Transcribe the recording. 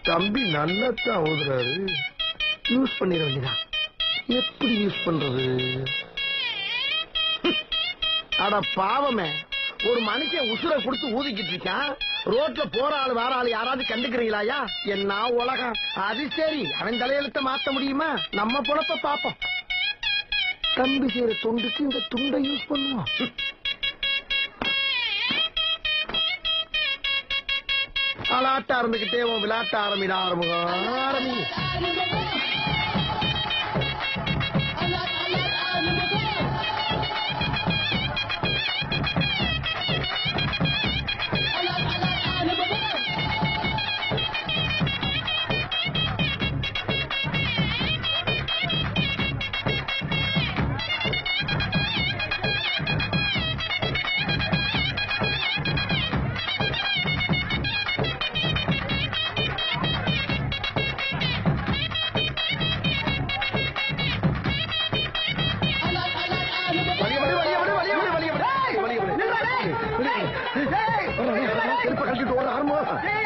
தம்பி நல்லத்தான் ஓதுறாரு. யூஸ் பண்ணிட வேண்டியதான். எப்படி யூஸ் பண்றது? அட பாவமே, ஒரு மனுஷன் உசுரை கொடுத்து ஊதிக்கிட்டு இருக்கான். ரோட்ல போற ஆளு வேற ஆளு யாராவது கண்டுக்கிறீங்களாயா? என்ன உலகம் அது. சரி, அவன் தலையெழுத்த மாத்த முடியுமா? நம்ம பொழப்ப பாப்போம். தம்பி செய்யற தொண்டுக்கு இந்த துண்டை யூஸ் பண்ணுவோம். அலாட்ட ஆரம்பிக்கிட்டே விளையாட்ட ஆரம்பிட ஆரம்பி. கழிச்சுட்டு ஓட ஆரம்பம்.